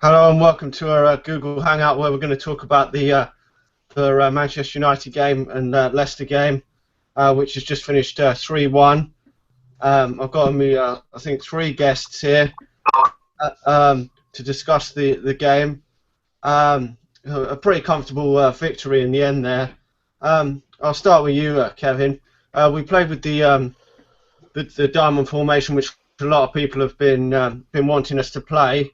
Hello and welcome to our Google Hangout where we're going to talk about the Manchester United game and Leicester game, which has just finished 3-1. I've got me, I think, three guests here to discuss the game. A pretty comfortable victory in the end there. I'll start with you, Kevin. We played with the diamond formation, which a lot of people have been wanting us to play.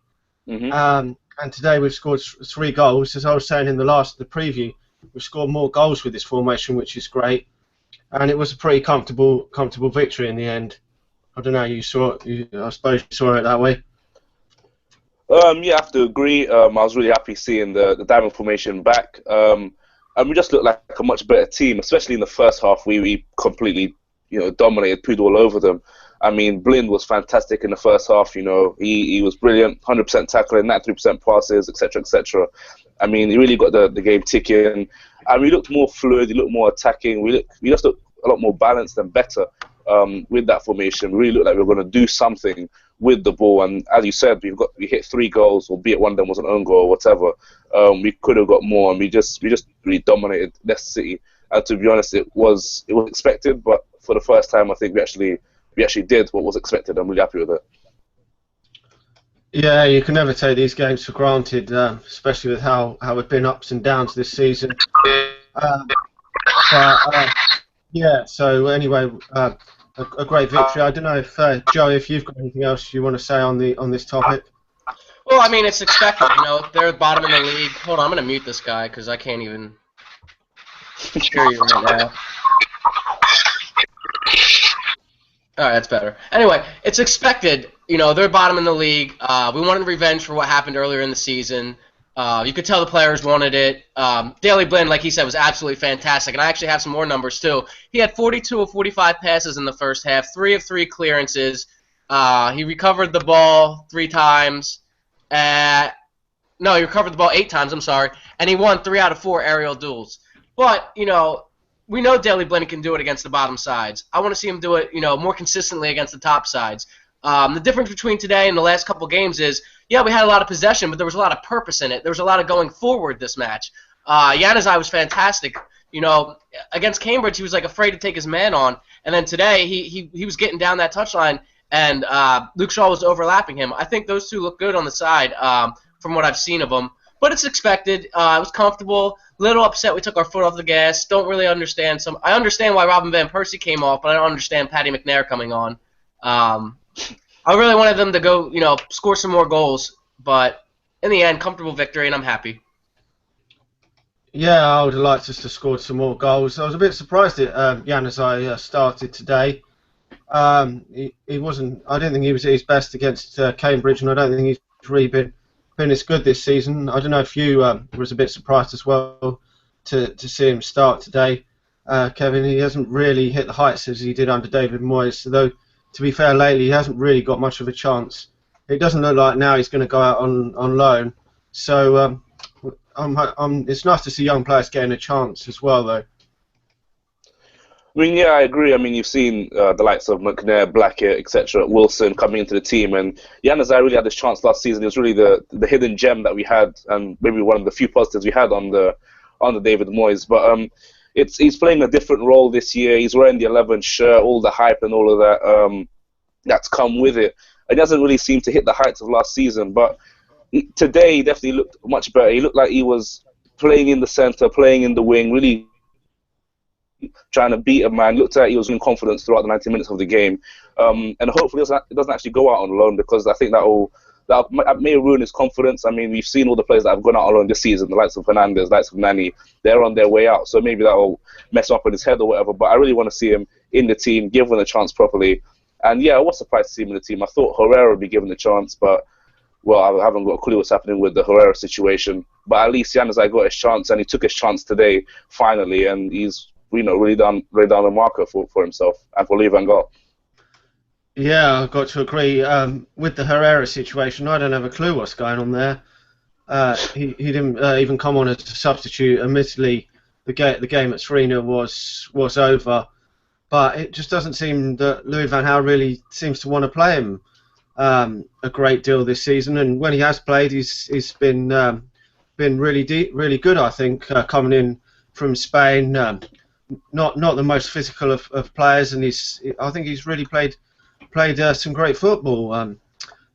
Mm-hmm. And today we've scored 3 goals. As I was saying in the preview, we've scored more goals with this formation, which is great. And it was a pretty comfortable victory in the end. I don't know. I suppose you saw it that way. Yeah, I have to agree. I was really happy seeing the diamond formation back. And we just looked like a much better team, especially in the first half. We completely, dominated, pooed all over them. I mean, Blind was fantastic in the first half. He was brilliant, 100% tackling, 93% passes, etc., etc. I mean, he really got the game ticking, and we looked more fluid. We looked more attacking. We just looked a lot more balanced and better with that formation. We really looked like we were going to do something with the ball. And as you said, we hit 3 goals, albeit one of them was an own goal or whatever. We could have got more, and we just really dominated Leicester City. And to be honest, it was expected, but for the first time, I think we actually did what was expected. I'm really happy with it. Yeah, you can never take these games for granted, especially with how we've been ups and downs this season. Yeah, so anyway, a great victory. I don't know if Joe, if you've got anything else you want to say on this topic. Well, I mean, it's expected. They're bottom in the league. Hold on, I'm gonna mute this guy because I can't even hear you right now. All right, that's better. Anyway, it's expected. They're bottom in the league. We wanted revenge for what happened earlier in the season. You could tell the players wanted it. Daley Blind, like he said, was absolutely fantastic. And I actually have some more numbers, too. He had 42 of 45 passes in the first half, 3 of 3 clearances. He recovered the ball 3 times. No, he recovered the ball 8 times, I'm sorry. And he won 3 out of 4 aerial duels. But, we know Daley Blind can do it against the bottom sides. I want to see him do it, more consistently against the top sides. The difference between today and the last couple games is, yeah, we had a lot of possession, but there was a lot of purpose in it. There was a lot of going forward this match. Januzaj was fantastic. Against Cambridge, he was afraid to take his man on, and then today he was getting down that touchline, and Luke Shaw was overlapping him. I think those two look good on the side from what I've seen of them. But it's expected. It was comfortable. Little upset we took our foot off the gas. Don't really understand I understand why Robin van Persie came off, but I don't understand Paddy McNair coming on. I really wanted them to go, score some more goals, but in the end, comfortable victory, and I'm happy. Yeah, I would have liked us to score some more goals. I was a bit surprised that Januzaj started today. He wasn't. I didn't think he was at his best against Cambridge, and I don't think he's really been as good this season. I don't know if you was a bit surprised as well to see him start today, Kevin. He hasn't really hit the heights as he did under David Moyes, though. To be fair, lately he hasn't really got much of a chance. It doesn't look like now he's going to go out on loan. So it's nice to see young players getting a chance as well, though. I mean, yeah, I agree. I mean, you've seen the likes of McNair, Blackett, etc., Wilson coming into the team, and Januzaj really had his chance last season. It was really the hidden gem that we had, and maybe one of the few positives we had on the David Moyes. But he's playing a different role this year. He's wearing the 11 shirt, all the hype and all of that that's come with it. He doesn't really seem to hit the heights of last season, but today he definitely looked much better. He looked like he was playing in the centre, playing in the wing, really trying to beat a man. Looked like he was in confidence throughout the 90 minutes of the game, and hopefully it doesn't actually go out on loan, because I think that may ruin his confidence. I mean, we've seen all the players that have gone out on loan this season, the likes of Fernandes, the likes of Nani. They're on their way out, so maybe that will mess up in his head or whatever. But I really want to see him in the team, given a chance properly. And yeah, I was surprised to see him in the team. I thought Herrera would be given the chance, but well, I haven't got a clue what's happening with the Herrera situation. But at least Januzaj got his chance, and he took his chance today finally, and he's really done the marker for himself and for Louis van Gaal. Yeah, I've got to agree. With the Herrera situation, I don't have a clue what's going on there. He didn't even come on as a substitute. Admittedly, the game at 3-0 was over, but it just doesn't seem that Louis van Gaal really seems to want to play him. a great deal this season, and when he has played, he's been really good. I think coming in from Spain, not the most physical of players, and I think he's really played some great football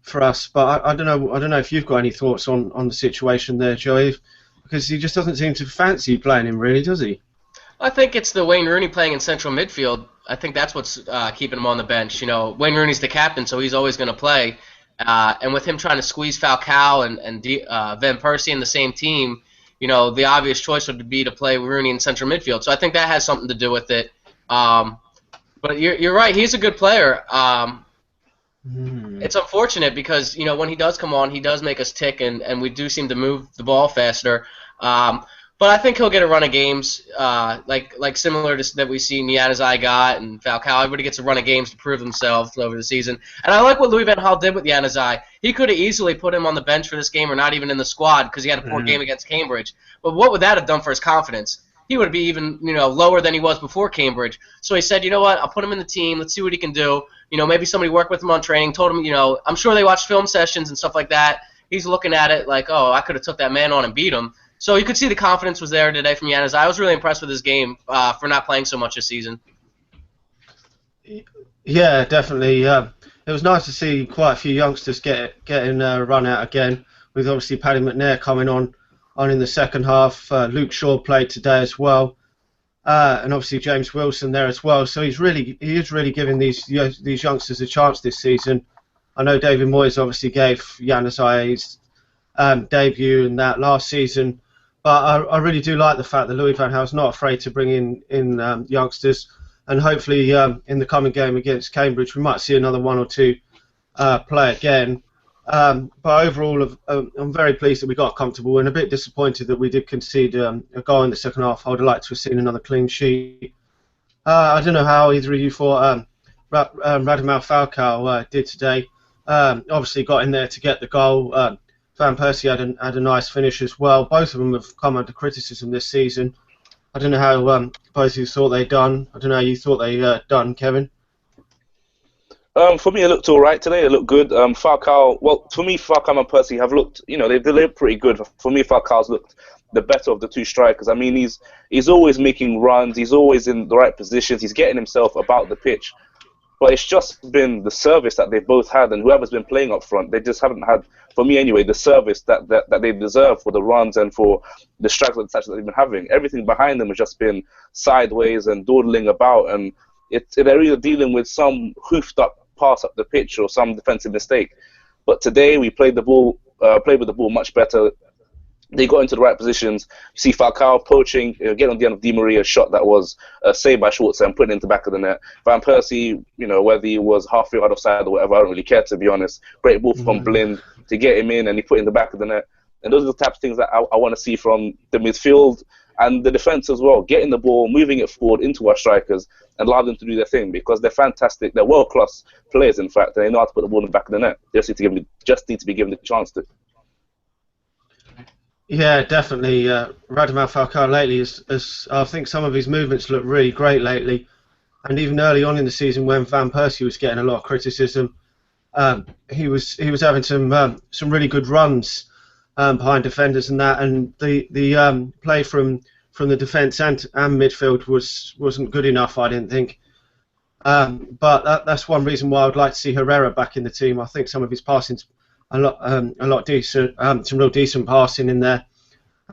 for us. But I don't know if you've got any thoughts on the situation there, Joey, because he just doesn't seem to fancy playing him, really, does he? I think it's the Wayne Rooney playing in central midfield. I think that's what's keeping him on the bench. You know, Wayne Rooney's the captain, so he's always going to play. And with him trying to squeeze Falcao and Van Persie in the same team, you know, the obvious choice would be to play Rooney in central midfield. So I think that has something to do with it. But you're right, he's a good player. It's unfortunate because, you know, when he does come on, he does make us tick, and we do seem to move the ball faster. But I think he'll get a run of games, like similar to that we've seen Januzaj got and Falcao. Everybody gets a run of games to prove themselves over the season. And I like what Louis van Gaal did with Januzaj. He could have easily put him on the bench for this game or not even in the squad because he had a poor game against Cambridge. But what would that have done for his confidence? He would be even, you know, lower than he was before Cambridge. So he said, you know what, I'll put him in the team. Let's see what he can do. You know, maybe somebody worked with him on training, told him, you know, I'm sure they watched film sessions and stuff like that. He's looking at it like, oh, I could have took that man on and beat him. So you could see the confidence was there today from Januzaj. I was really impressed with his game for not playing so much this season. Yeah, definitely. It was nice to see quite a few youngsters getting run out again, with obviously Paddy McNair coming on in the second half. Luke Shaw played today as well, and obviously James Wilson there as well. So he is really giving these youngsters a chance this season. I know David Moyes obviously gave Januzaj his debut in that last season. But I really do like the fact that Louis van Gaal's not afraid to bring in youngsters, and hopefully in the coming game against Cambridge we might see another one or two play again. But overall, I'm very pleased that we got comfortable, and a bit disappointed that we did concede a goal in the second half. I would have liked to have seen another clean sheet. I don't know how either of you thought Radamel Falcao did today. Obviously got in there to get the goal. Van Persie had a nice finish as well. Both of them have come under criticism this season. I don't know how both of you thought they'd done. I don't know how you thought they done, Kevin. For me, it looked all right today. It looked good. Falcao, well, for me, Falcao and Persie have looked, you know, they look pretty good. For me, Falcao's looked the better of the two strikers. I mean, he's always making runs. He's always in the right positions. He's getting himself about the pitch. But it's just been the service that they've both had, and whoever's been playing up front, they just haven't had, for me anyway, the service that they deserve for the runs and for the strikes that they've been having. Everything behind them has just been sideways and dawdling about, and they're either dealing with some hoofed up pass up the pitch or some defensive mistake. But today we played with the ball much better. They got into the right positions. You see Falcao poaching, getting on the end of Di Maria's shot that was saved by Schwarzer and putting it into the back of the net. Van Persie, you know, whether he was halfway out of side or whatever, I don't really care, to be honest. Great ball from Blind to get him in, and he put it in the back of the net. And those are the types of things that I want to see from the midfield and the defence as well. Getting the ball, moving it forward into our strikers, and allow them to do their thing, because they're fantastic. They're world-class players, in fact, and they know how to put the ball in the back of the net. They just need to be given the chance to. Yeah, definitely. Radamel Falcao lately I think some of his movements look really great lately, and even early on in the season when Van Persie was getting a lot of criticism, he was having some really good runs behind defenders and that, and the play from the defence and midfield wasn't good enough, I didn't think. But that's one reason why I would like to see Herrera back in the team. I think some of his passing's a lot decent, some real decent passing in there,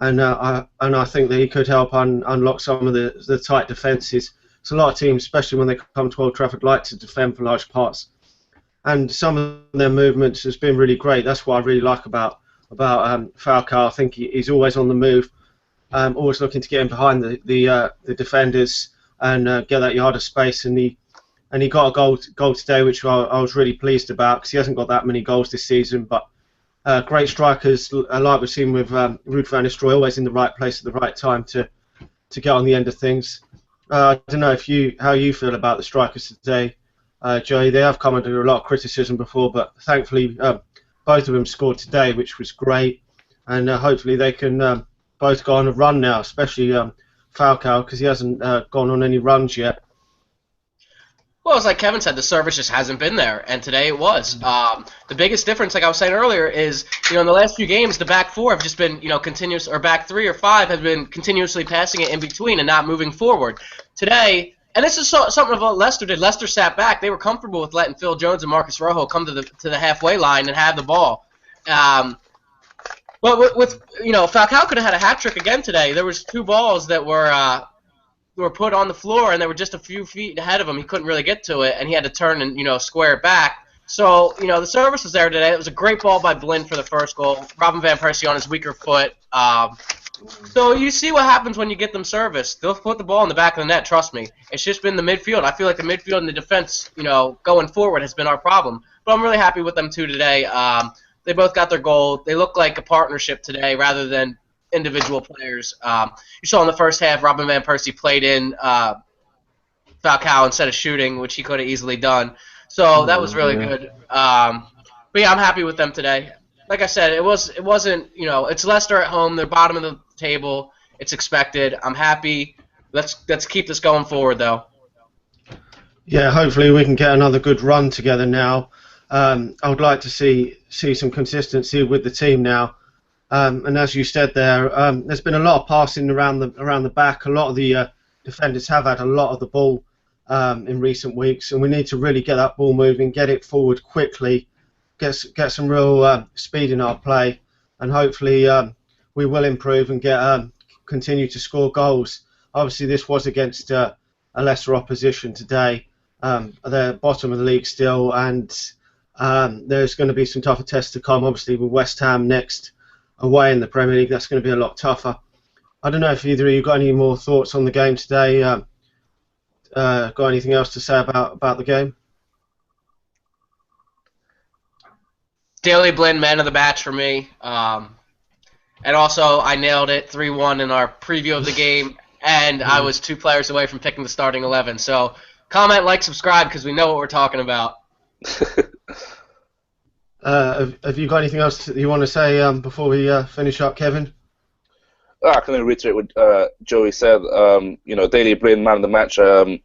and I think that he could help unlock some of the tight defences. So a lot of teams, especially when they come to Old Trafford, like to defend for large parts, and some of their movements has been really great. That's what I really like about Falcao. I think he's always on the move, always looking to get in behind the defenders and get that yard of space, and he got a goal today, which I was really pleased about, because he hasn't got that many goals this season. But great strikers, like we've seen with Ruud van Nistelrooy, always in the right place at the right time to get on the end of things. I don't know how you feel about the strikers today, Joey. They have come under a lot of criticism before, but thankfully both of them scored today, which was great, and hopefully they can both go on a run now, especially Falcao, because he hasn't gone on any runs yet. Well, it's like Kevin said, the service just hasn't been there, and today it was. The biggest difference, like I was saying earlier, is in the last few games, the back four have just been continuous, or back 3 or 5 have been continuously passing it in between and not moving forward. Today, and this is something of what Leicester did. Leicester sat back; they were comfortable with letting Phil Jones and Marcus Rojo come to the halfway line and have the ball. But with Falcao could have had a hat trick again today. There was 2 balls that were put on the floor, and they were just a few feet ahead of him. He couldn't really get to it, and he had to turn and square it back. So the service was there today. It was a great ball by Blind for the first goal. Robin van Persie on his weaker foot. So you see what happens when you get them service. They'll put the ball in the back of the net. Trust me. It's just been the midfield. I feel like the midfield and the defense, going forward, has been our problem. But I'm really happy with them 2 today. They both got their goal. They look like a partnership today rather than individual players. You saw in the first half, Robin van Persie played in Falcao instead of shooting, which he could have easily done. So that was really good. But yeah, I'm happy with them today. Like I said, it wasn't it's Leicester at home. They're bottom of the table. It's expected. I'm happy. Let's keep this going forward though. Yeah, hopefully we can get another good run together now. I would like to see some consistency with the team now. And as you said there, there's been a lot of passing around the back. A lot of the defenders have had a lot of the ball in recent weeks, and we need to really get that ball moving, get it forward quickly, get some real speed in our play, and hopefully we will improve and continue to score goals. Obviously, this was against a lesser opposition today. They're bottom of the league still, and there's going to be some tougher tests to come. Obviously, with West Ham next away in the Premier League, that's going to be a lot tougher. I don't know if either of you got any more thoughts on the game today. Got anything else to say about the game? Daley Blind, man of the match for me. And also, I nailed it 3-1 in our preview of the game, and I was 2 players away from picking the starting 11. So comment, like, subscribe, because we know what we're talking about. Have you got anything else that you want to say before we finish up, Kevin? I can only reiterate what Joey said. Daley Blind, man of the match, and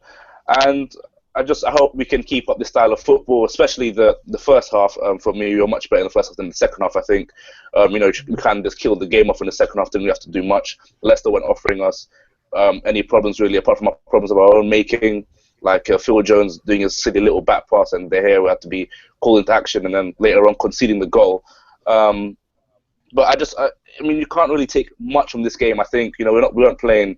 I hope we can keep up this style of football, especially the first half. For me, we were much better in the first half than the second half. I think we kind of just killed the game off in the second half. Didn't we have to do much? Leicester weren't offering us any problems really, apart from our problems of our own making. Like Phil Jones doing a silly little back pass, and De Gea had to be called into action, and then later on conceding the goal. But I mean, you can't really take much from this game. I think we weren't playing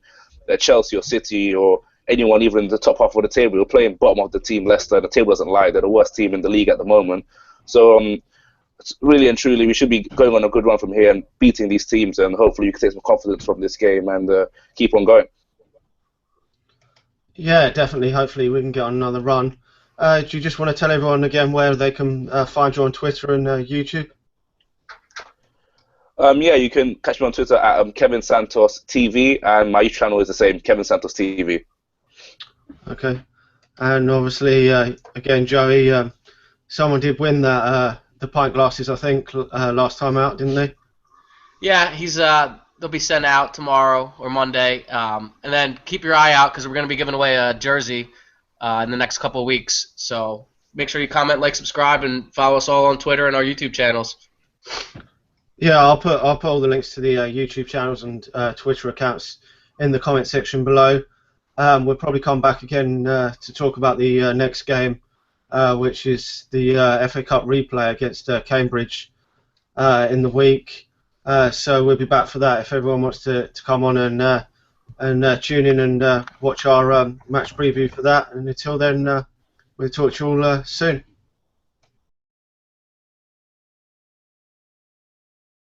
Chelsea or City or anyone even in the top half of the table. We were playing bottom of the team, Leicester. The table doesn't lie; they're the worst team in the league at the moment. So really and truly, we should be going on a good run from here and beating these teams, and hopefully we can take some confidence from this game and keep on going. Yeah, definitely. Hopefully we can get on another run. Do you just want to tell everyone again where they can find you on Twitter and YouTube? Yeah, you can catch me on Twitter at Kevin Santos TV, and my YouTube channel is the same, Kevin Santos TV. Okay. And obviously, again, Joey, someone did win that the pint glasses, I think, last time out, didn't they? Yeah, they'll be sent out tomorrow or Monday, and then keep your eye out because we're going to be giving away a jersey in the next couple of weeks. So make sure you comment, like, subscribe, and follow us all on Twitter and our YouTube channels. Yeah, I'll put all the links to the YouTube channels and Twitter accounts in the comment section below. We'll probably come back again to talk about the next game, which is the FA Cup replay against Cambridge in the week. So we'll be back for that if everyone wants to come on and tune in and watch our match preview for that. And until then, we'll talk to you all soon.